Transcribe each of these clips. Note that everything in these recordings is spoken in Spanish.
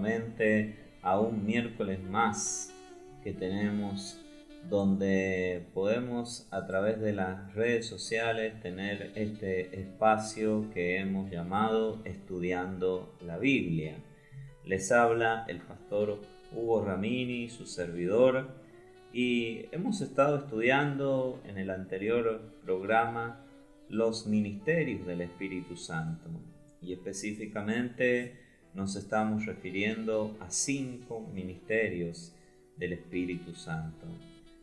nuevamente a un miércoles más que tenemos, donde podemos a través de las redes sociales tener este espacio que hemos llamado Estudiando la Biblia. Les habla el pastor Hugo Ramini, su servidor, y hemos estado estudiando en el anterior programa los ministerios del Espíritu Santo, y específicamente nos estamos refiriendo a 5 ministerios del Espíritu Santo.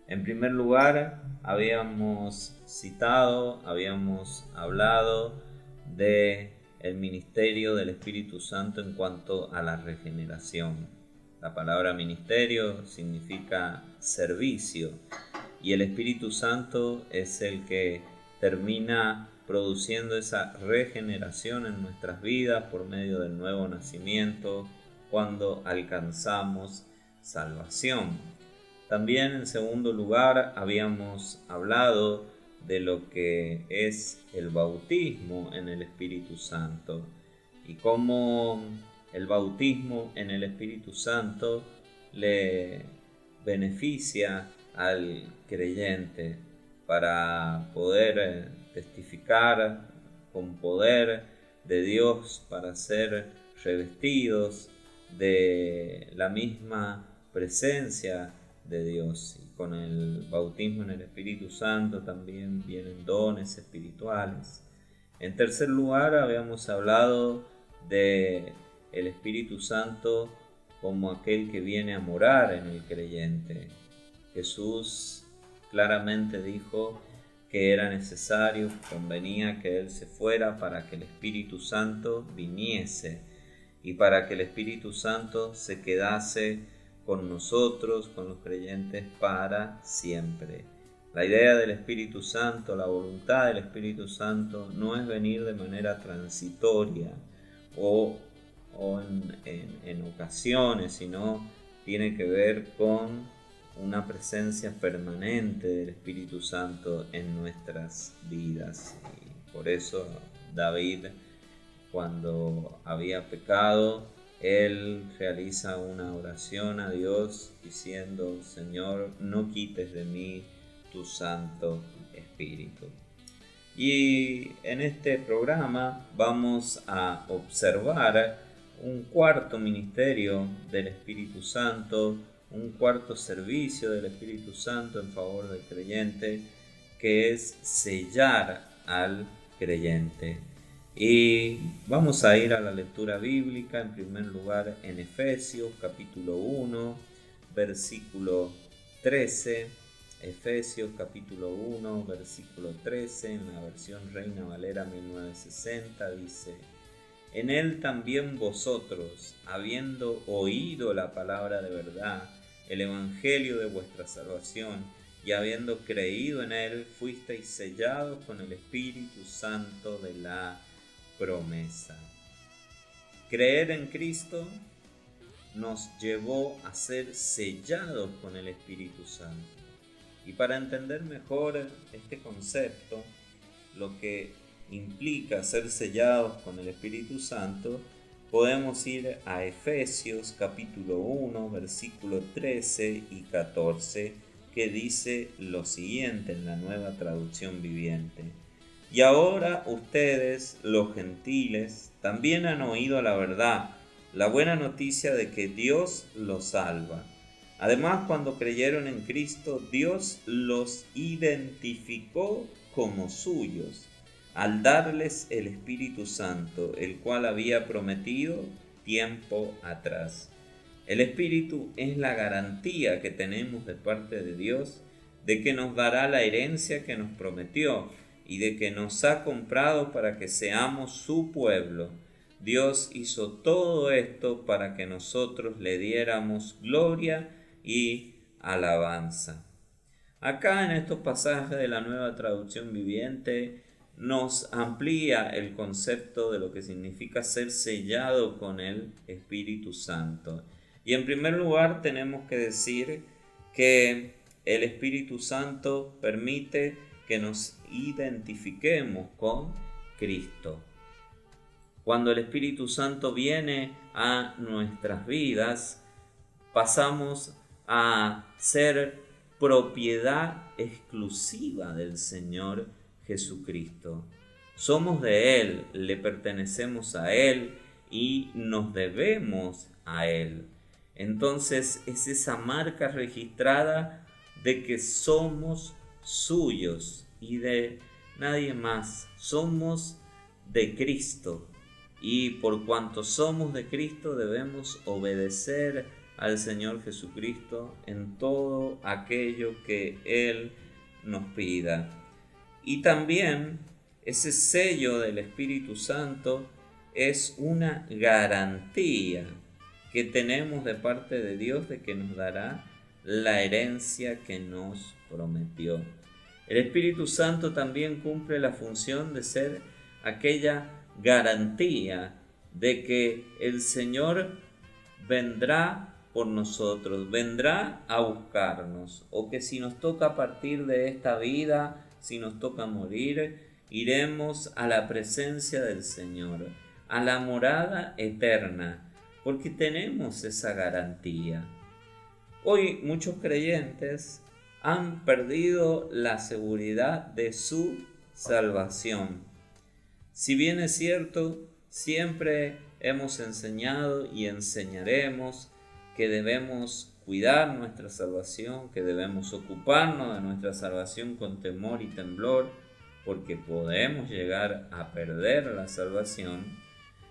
En primer lugar, habíamos hablado de el ministerio del Espíritu Santo en cuanto a la regeneración. La palabra ministerio significa servicio, y el Espíritu Santo es el que termina produciendo esa regeneración en nuestras vidas por medio del nuevo nacimiento cuando alcanzamos salvación. También, en segundo lugar, habíamos hablado de lo que es el bautismo en el Espíritu Santo y cómo el bautismo en el Espíritu Santo le beneficia al creyente para poder testificar con poder de Dios, para ser revestidos de la misma presencia de Dios. Y con el bautismo en el Espíritu Santo también vienen dones espirituales. En tercer lugar, habíamos hablado de el Espíritu Santo como aquel que viene a morar en el creyente. Jesús claramente dijo que era necesario, convenía que Él se fuera para que el Espíritu Santo viniese y para que el Espíritu Santo se quedase con nosotros, con los creyentes, para siempre. La idea del Espíritu Santo, la voluntad del Espíritu Santo no es venir de manera transitoria o en ocasiones, sino tiene que ver con una presencia permanente del Espíritu Santo en nuestras vidas. Y por eso David, cuando había pecado, él realiza una oración a Dios diciendo: Señor, no quites de mí tu Santo Espíritu. Y en este programa vamos a observar un cuarto ministerio del Espíritu Santo, un cuarto servicio del Espíritu Santo en favor del creyente, que es sellar al creyente. Y vamos a ir a la lectura bíblica, en primer lugar en Efesios capítulo 1, versículo 13. Efesios capítulo 1, versículo 13, en la versión Reina Valera 1960, dice: En él también vosotros, habiendo oído la palabra de verdad, el evangelio de vuestra salvación, y habiendo creído en él, fuisteis sellados con el Espíritu Santo de la promesa. Creer en Cristo nos llevó a ser sellados con el Espíritu Santo. Y para entender mejor este concepto, lo que implica ser sellados con el Espíritu Santo, podemos ir a Efesios capítulo 1, versículo 13 y 14, que dice lo siguiente en la Nueva Traducción Viviente: Y ahora ustedes, los gentiles, también han oído la verdad, la buena noticia de que Dios los salva. Además, cuando creyeron en Cristo, Dios los identificó como suyos, al darles el Espíritu Santo, el cual había prometido tiempo atrás. El Espíritu es la garantía que tenemos de parte de Dios de que nos dará la herencia que nos prometió y de que nos ha comprado para que seamos su pueblo. Dios hizo todo esto para que nosotros le diéramos gloria y alabanza. Acá en estos pasajes de la Nueva Traducción Viviente nos amplía el concepto de lo que significa ser sellado con el Espíritu Santo. Y en primer lugar tenemos que decir que el Espíritu Santo permite que nos identifiquemos con Cristo. Cuando el Espíritu Santo viene a nuestras vidas, pasamos a ser propiedad exclusiva del Señor Jesucristo. Somos de Él, le pertenecemos a Él y nos debemos a Él. Entonces es esa marca registrada de que somos suyos y de nadie más. Somos de Cristo y por cuanto somos de Cristo debemos obedecer al Señor Jesucristo en todo aquello que Él nos pida. Y también ese sello del Espíritu Santo es una garantía que tenemos de parte de Dios de que nos dará la herencia que nos prometió. El Espíritu Santo también cumple la función de ser aquella garantía de que el Señor vendrá por nosotros, vendrá a buscarnos, o que si nos toca partir de esta vida, si nos toca morir, iremos a la presencia del Señor, a la morada eterna, porque tenemos esa garantía. Hoy muchos creyentes han perdido la seguridad de su salvación. Si bien es cierto, siempre hemos enseñado y enseñaremos que debemos cuidar nuestra salvación, que debemos ocuparnos de nuestra salvación con temor y temblor, porque podemos llegar a perder la salvación.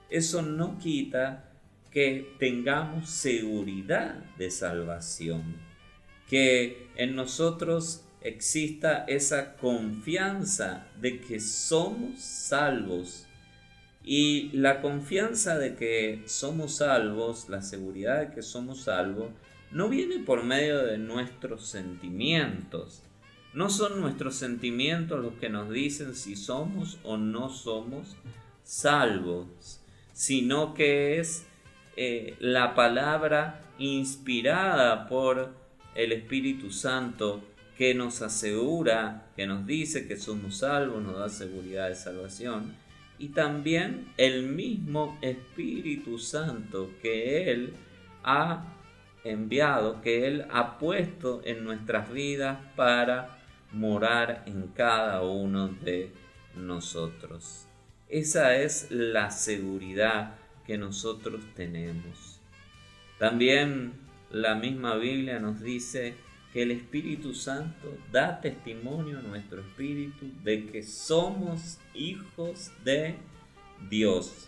Eso no quita que tengamos seguridad de salvación, que en nosotros exista esa confianza de que somos salvos. Y la confianza de que somos salvos, la seguridad de que somos salvos, no viene por medio de nuestros sentimientos. No son nuestros sentimientos los que nos dicen si somos o no somos salvos, sino que es la palabra inspirada por el Espíritu Santo que nos asegura, que nos dice que somos salvos, nos da seguridad de salvación. Y también el mismo Espíritu Santo que Él ha enviado, que Él ha puesto en nuestras vidas para morar en cada uno de nosotros. Esa es la seguridad que nosotros tenemos. También la misma Biblia nos dice que el Espíritu Santo da testimonio a nuestro espíritu de que somos hijos de Dios.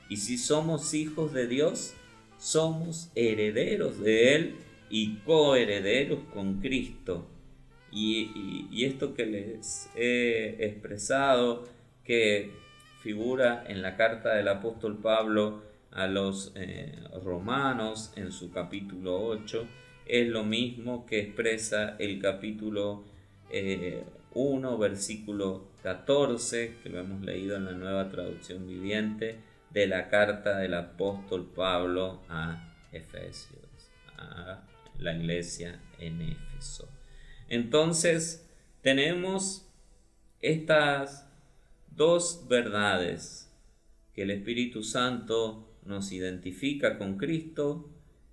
Y si somos hijos de Dios, somos herederos de Él y coherederos con Cristo. Y esto que les he expresado, que figura en la carta del apóstol Pablo a los romanos en su capítulo 8, es lo mismo que expresa el capítulo 1, versículo 14, que lo hemos leído en la Nueva Traducción Viviente, de la carta del apóstol Pablo a Efesios, a la iglesia en Éfeso. Entonces, tenemos estas dos verdades: que el Espíritu Santo nos identifica con Cristo,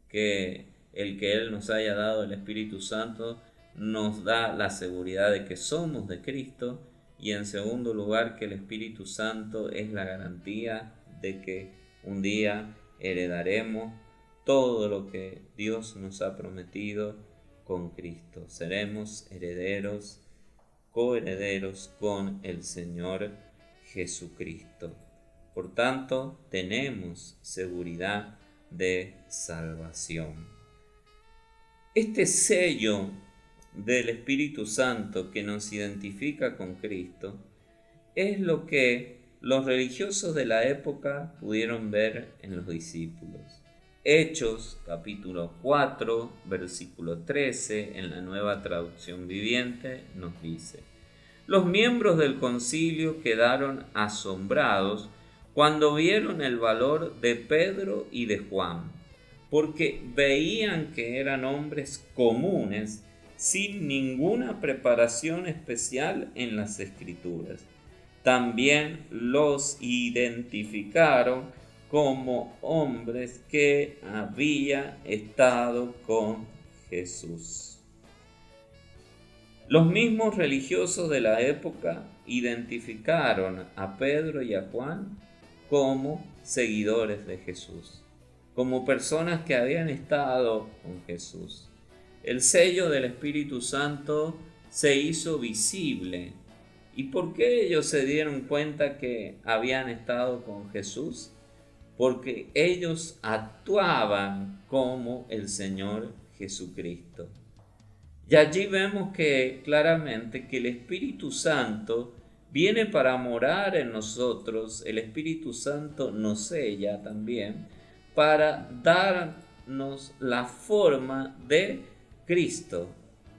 que Él nos haya dado el Espíritu Santo nos da la seguridad de que somos de Cristo, y en segundo lugar que el Espíritu Santo es la garantía de que un día heredaremos todo lo que Dios nos ha prometido con Cristo. Seremos herederos, coherederos con el Señor Jesucristo. Por tanto, tenemos seguridad de salvación. Este sello del Espíritu Santo que nos identifica con Cristo es lo que los religiosos de la época pudieron ver en los discípulos. Hechos capítulo 4 versículo 13 en la Nueva Traducción Viviente nos dice: los miembros del concilio quedaron asombrados cuando vieron el valor de Pedro y de Juan, porque veían que eran hombres comunes sin ninguna preparación especial en las Escrituras. también los identificaron como hombres que habían estado con Jesús. Los mismos religiosos de la época identificaron a Pedro y a Juan como seguidores de Jesús, como personas que habían estado con Jesús. El sello del Espíritu Santo se hizo visible. ¿Y por qué ellos se dieron cuenta que habían estado con Jesús? Porque ellos actuaban como el Señor Jesucristo. Y allí vemos que claramente que el Espíritu Santo viene para morar en nosotros. El Espíritu Santo nos sella también para darnos la forma de Cristo,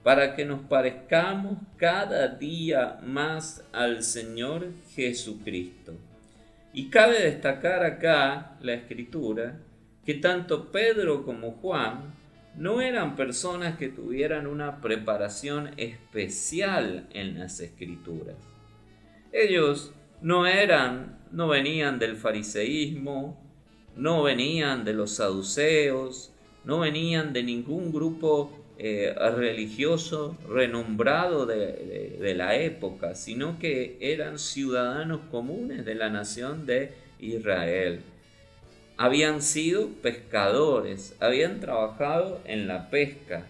para que nos parezcamos cada día más al Señor Jesucristo. Y cabe destacar acá la Escritura que tanto Pedro como Juan no eran personas que tuvieran una preparación especial en las Escrituras. Ellos no venían del fariseísmo, no venían de los saduceos, no venían de ningún grupo religioso renombrado de la época, sino que eran ciudadanos comunes de la nación de Israel. Habían sido pescadores, habían trabajado en la pesca,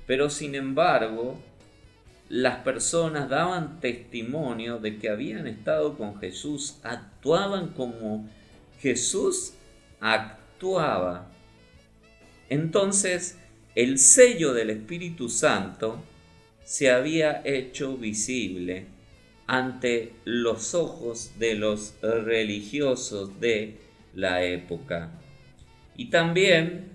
pero sin embargo, las personas daban testimonio de que habían estado con Jesús, actuaban como Jesús actuaba. Entonces, el sello del Espíritu Santo se había hecho visible ante los ojos de los religiosos de la época. Y también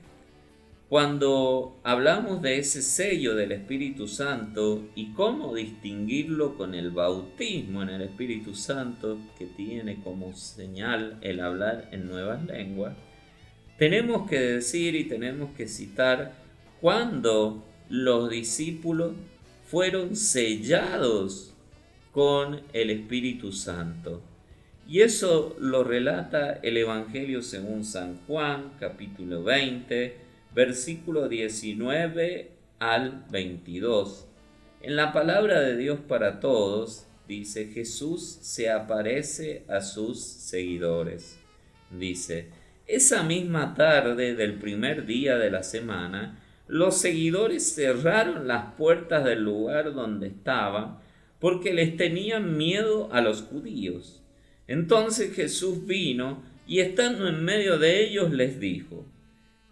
cuando hablamos de ese sello del Espíritu Santo y cómo distinguirlo con el bautismo en el Espíritu Santo, que tiene como señal el hablar en nuevas lenguas, tenemos que decir y tenemos que citar cuando los discípulos fueron sellados con el Espíritu Santo. Y eso lo relata el Evangelio según San Juan, capítulo 20, versículo 19 al 22. En la palabra de Dios para todos, dice, Jesús se aparece a sus seguidores. Dice, esa misma tarde del primer día de la semana, los seguidores cerraron las puertas del lugar donde estaban porque les tenían miedo a los judíos. Entonces Jesús vino y estando en medio de ellos les dijo,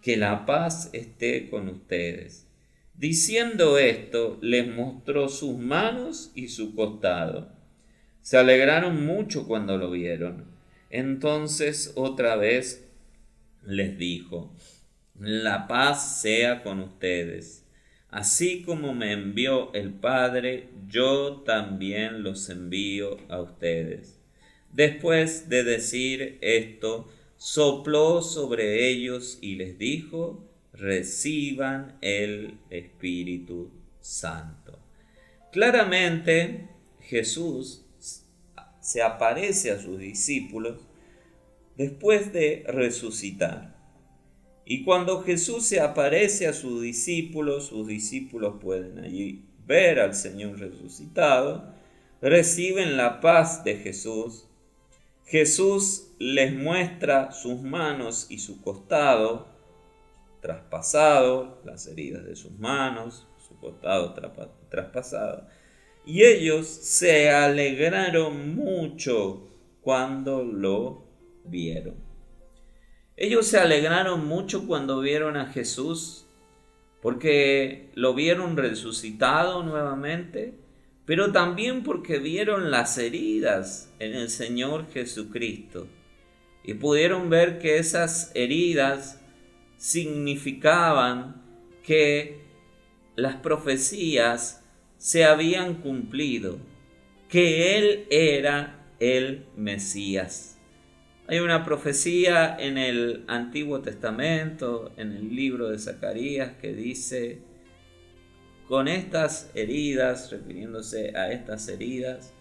que la paz esté con ustedes. Diciendo esto, les mostró sus manos y su costado. Se alegraron mucho cuando lo vieron. Entonces otra vez les dijo, la paz sea con ustedes. Así como me envió el Padre, yo también los envío a ustedes. Después de decir esto, sopló sobre ellos y les dijo, reciban el Espíritu Santo. Claramente, Jesús se aparece a sus discípulos después de resucitar. Y cuando Jesús se aparece a sus discípulos pueden allí ver al Señor resucitado, reciben la paz de Jesús. Jesús les muestra sus manos y su costado traspasado, las heridas de sus manos, su costado traspasado. Y ellos se alegraron mucho cuando lo vieron. Ellos se alegraron mucho cuando vieron a Jesús, porque lo vieron resucitado nuevamente, pero también porque vieron las heridas en el Señor Jesucristo y pudieron ver que esas heridas significaban que las profecías se habían cumplido, que Él era el Mesías. Hay una profecía en el Antiguo Testamento, en el libro de Zacarías, que dice, con estas heridas, refiriéndose a estas heridas,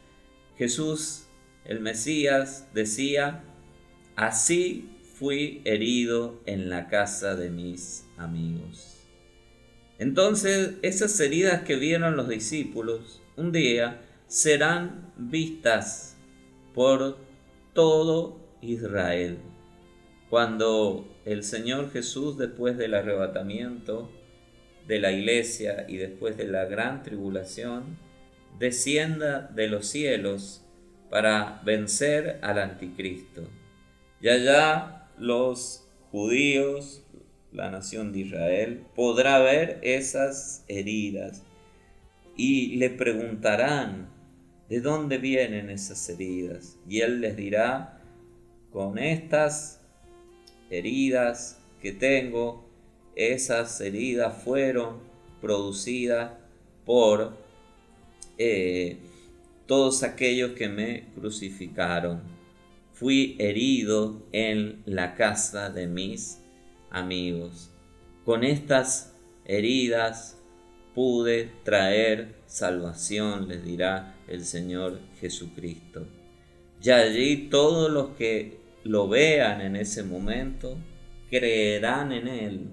Jesús el Mesías decía: así fui herido en la casa de mis amigos. Entonces, esas heridas que vieron los discípulos un día serán vistas por todo Israel. Cuando el Señor Jesús, después del arrebatamiento de la iglesia y después de la gran tribulación, descienda de los cielos para vencer al anticristo. Y allá los judíos, la nación de Israel, podrá ver esas heridas y le preguntarán: ¿de dónde vienen esas heridas? Y él les dirá: con estas heridas que tengo, esas heridas fueron producidas por todos aquellos que me crucificaron. Fui herido en la casa de mis amigos. Con estas heridas pude traer salvación, les dirá el Señor Jesucristo. Y allí todos los que lo vean en ese momento creerán en Él,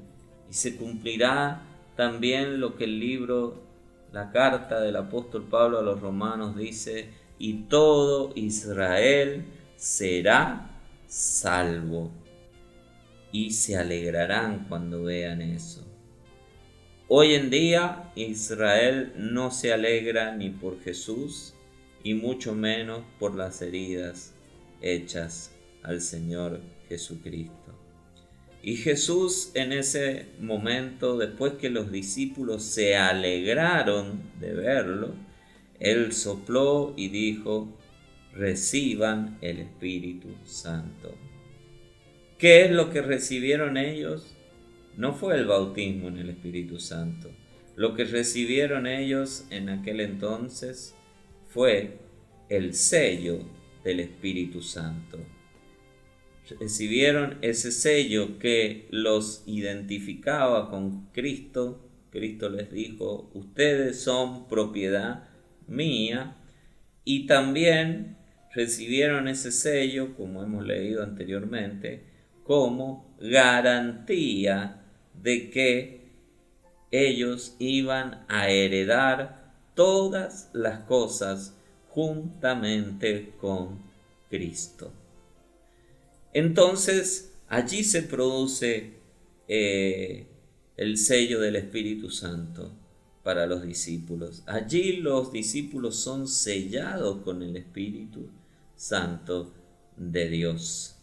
y se cumplirá también lo que el libro, la carta del apóstol Pablo a los romanos dice: y todo Israel será salvo. Y se alegrarán cuando vean eso. Hoy en día Israel no se alegra ni por Jesús, y mucho menos por las heridas hechas al Señor Jesucristo. Y Jesús, en ese momento, después que los discípulos se alegraron de verlo, Él sopló y dijo: reciban el Espíritu Santo. ¿Qué es lo que recibieron ellos? No fue el bautismo en el Espíritu Santo. Lo que recibieron ellos en aquel entonces fue el sello del Espíritu Santo. Recibieron ese sello que los identificaba con Cristo. Cristo les dijo: ustedes son propiedad mía. Y también recibieron ese sello, como hemos leído anteriormente, como garantía de que ellos iban a heredar todas las cosas juntamente con Cristo. Entonces allí se produce el sello del Espíritu Santo para los discípulos. Allí los discípulos son sellados con el Espíritu Santo de Dios.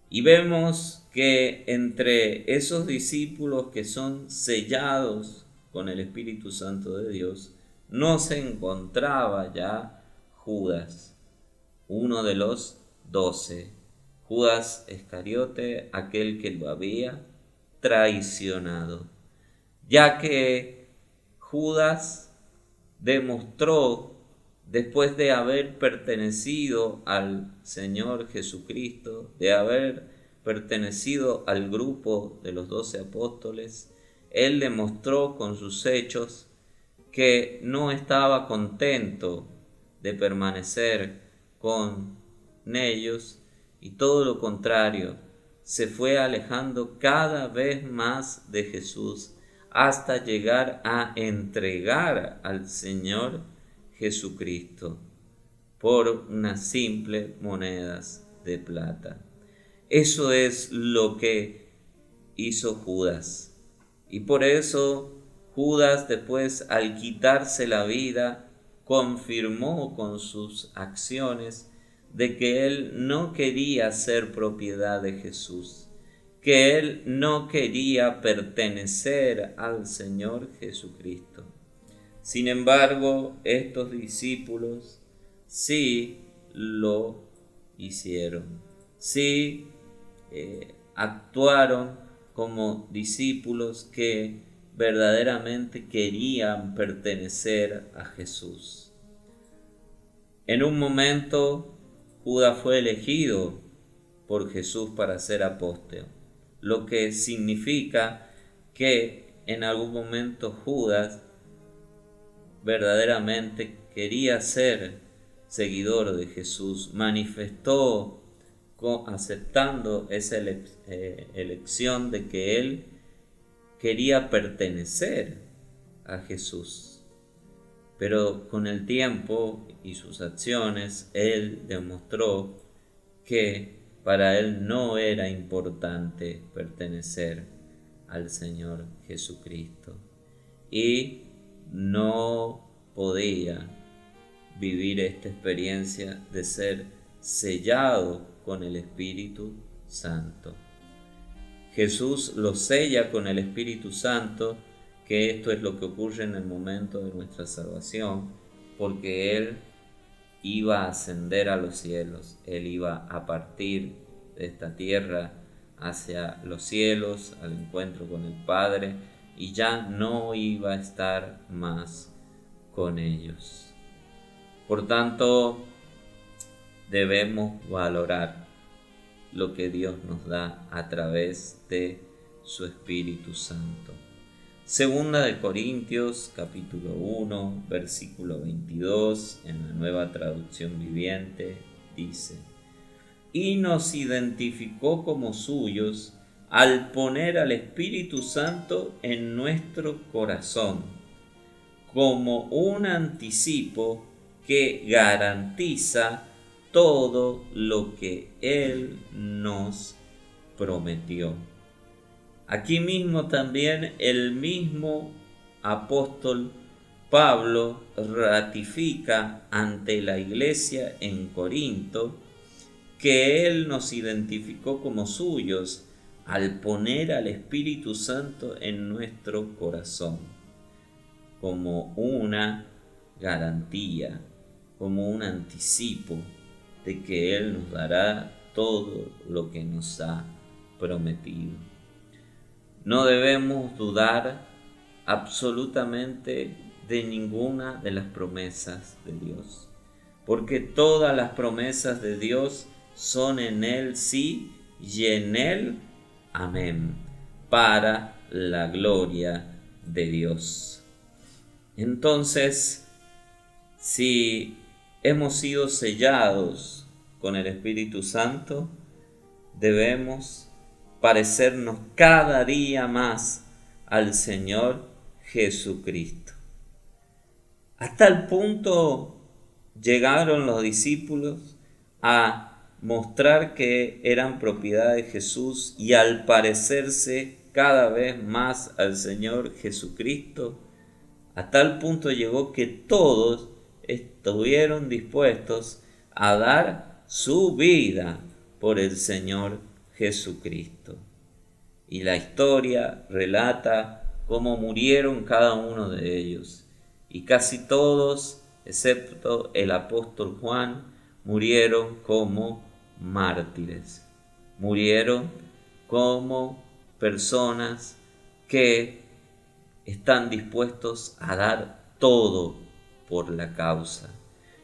Y vemos que entre esos discípulos que son sellados con el Espíritu Santo de Dios, no se encontraba ya Judas, uno de los 12. Judas Iscariote, aquel que lo había traicionado, ya que Judas demostró, después de haber pertenecido al Señor Jesucristo, de haber pertenecido al grupo de los 12 apóstoles, él demostró con sus hechos que no estaba contento de permanecer con ellos, y todo lo contrario, se fue alejando cada vez más de Jesús hasta llegar a entregar al Señor Jesucristo por unas simples monedas de plata. Eso es lo que hizo Judas. Y por eso Judas, después, al quitarse la vida, confirmó con sus acciones de que él no quería ser propiedad de Jesús, que él no quería pertenecer al Señor Jesucristo. Sin embargo, estos discípulos sí lo hicieron, sí actuaron como discípulos que verdaderamente querían pertenecer a Jesús. En un momento, Judas fue elegido por Jesús para ser apóstol, lo que significa que en algún momento Judas verdaderamente quería ser seguidor de Jesús, manifestó aceptando esa elección de que él quería pertenecer a Jesús. Pero con el tiempo y sus acciones, él demostró que para él no era importante pertenecer al Señor Jesucristo y no podía vivir esta experiencia de ser sellado con el Espíritu Santo. Jesús lo sella con el Espíritu Santo, que esto es lo que ocurre en el momento de nuestra salvación, porque Él iba a ascender a los cielos, Él iba a partir de esta tierra hacia los cielos, al encuentro con el Padre, y ya no iba a estar más con ellos. Por tanto, debemos valorar lo que Dios nos da a través de su Espíritu Santo. Segunda de Corintios, capítulo 1, versículo 22, en la Nueva Traducción Viviente, dice: y nos identificó como suyos al poner al Espíritu Santo en nuestro corazón, como un anticipo que garantiza todo lo que Él nos prometió. Aquí mismo también el mismo apóstol Pablo ratifica ante la iglesia en Corinto que Él nos identificó como suyos al poner al Espíritu Santo en nuestro corazón, como una garantía, como un anticipo de que Él nos dará todo lo que nos ha prometido. No debemos dudar absolutamente de ninguna de las promesas de Dios, porque todas las promesas de Dios son en Él sí y en Él amén, para la gloria de Dios. Entonces, si hemos sido sellados con el Espíritu Santo, debemos parecernos cada día más al Señor Jesucristo. Hasta el punto llegaron los discípulos a mostrar que eran propiedad de Jesús y al parecerse cada vez más al Señor Jesucristo, a tal punto llegó que todos estuvieron dispuestos a dar su vida por el Señor Jesucristo. Y la historia relata cómo murieron cada uno de ellos. Y casi todos, excepto el apóstol Juan, murieron como mártires. Murieron como personas que están dispuestos a dar todo por la causa.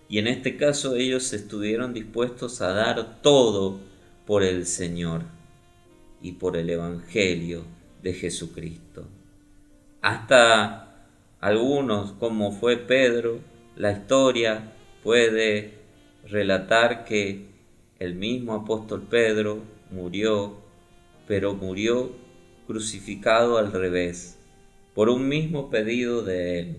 Y en este caso ellos estuvieron dispuestos a dar todo por el Señor y por el Evangelio de Jesucristo. Hasta algunos, como fue Pedro, la historia puede relatar que el mismo apóstol Pedro murió, pero murió crucificado al revés, por un mismo pedido de él,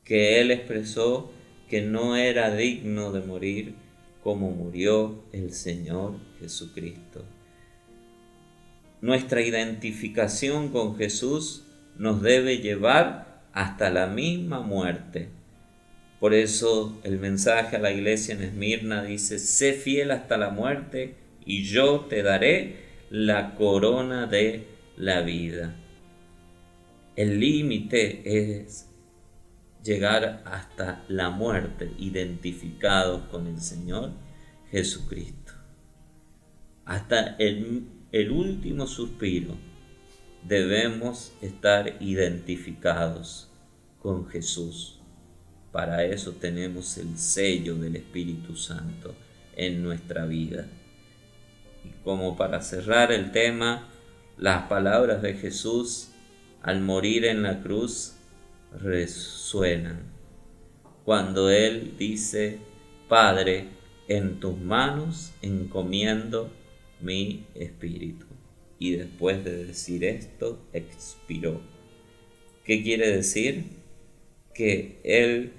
que él expresó que no era digno de morir como murió el Señor Jesucristo. Nuestra identificación con Jesús nos debe llevar hasta la misma muerte. Por eso el mensaje a la iglesia en Esmirna dice: sé fiel hasta la muerte y yo te daré la corona de la vida. El límite es llegar hasta la muerte identificados con el Señor Jesucristo. Hasta el último suspiro debemos estar identificados con Jesús. Para eso tenemos el sello del Espíritu Santo en nuestra vida. Y como para cerrar el tema, las palabras de Jesús al morir en la cruz resuenan cuando Él dice Padre, en tus manos encomiendo mi espíritu. Y después de decir esto, expiró. ¿Qué quiere decir? Que Él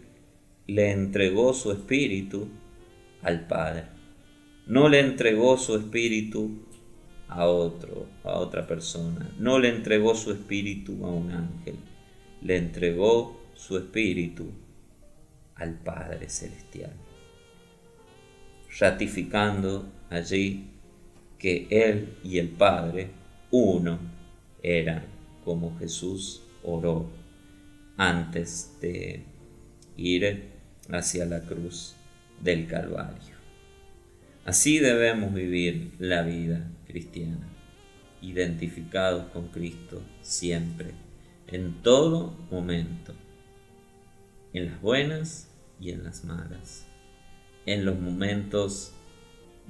le entregó su espíritu al Padre. No le entregó su espíritu a otra persona. No le entregó su espíritu a un ángel. Le entregó su espíritu al Padre Celestial, ratificando allí que Él y el Padre uno eran, como Jesús oró antes de ir hacia la cruz del Calvario. Así debemos vivir la vida cristiana, identificados con Cristo siempre, en todo momento, en las buenas y en las malas, en los momentos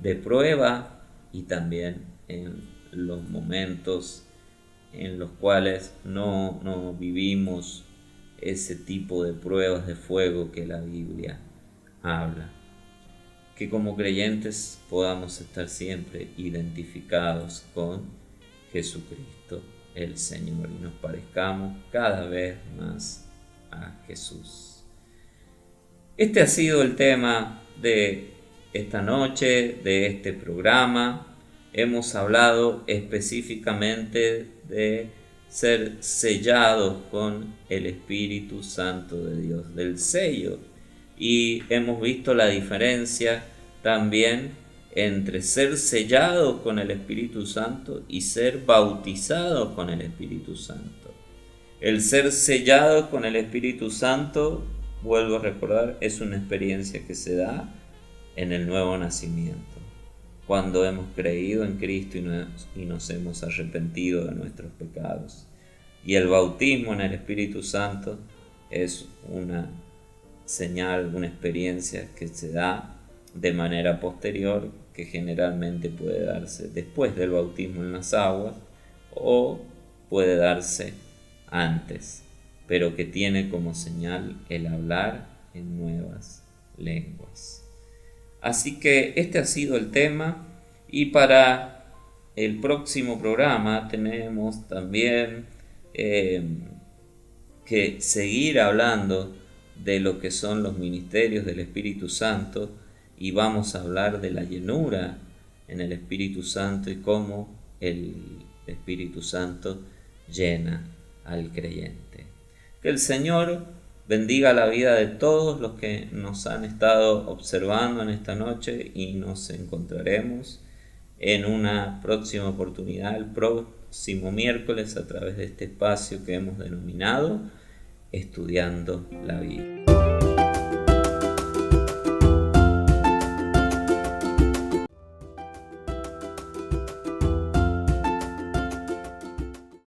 de prueba y también en los momentos en los cuales no vivimos ese tipo de pruebas de fuego que la Biblia habla. Que como creyentes podamos estar siempre identificados con Jesucristo el Señor y nos parezcamos cada vez más a Jesús. Este ha sido el tema de esta noche, de este programa. Hemos hablado específicamente de ser sellados con el Espíritu Santo de Dios, del sello. Y hemos visto la diferencia también entre ser sellados con el Espíritu Santo y ser bautizados con el Espíritu Santo. El ser sellados con el Espíritu Santo, vuelvo a recordar, es una experiencia que se da en el nuevo nacimiento, cuando hemos creído en Cristo y nos hemos arrepentido de nuestros pecados. Y el bautismo en el Espíritu Santo es una señal, una experiencia que se da de manera posterior, que generalmente puede darse después del bautismo en las aguas o puede darse antes, pero que tiene como señal el hablar en nuevas lenguas. Así que este ha sido el tema, y para el próximo programa tenemos también que seguir hablando de lo que son los ministerios del Espíritu Santo, y vamos a hablar de la llenura en el Espíritu Santo y cómo el Espíritu Santo llena al creyente. Que el Señor bendiga la vida de todos los que nos han estado observando en esta noche, y nos encontraremos en una próxima oportunidad el próximo miércoles a través de este espacio que hemos denominado Estudiando la Biblia.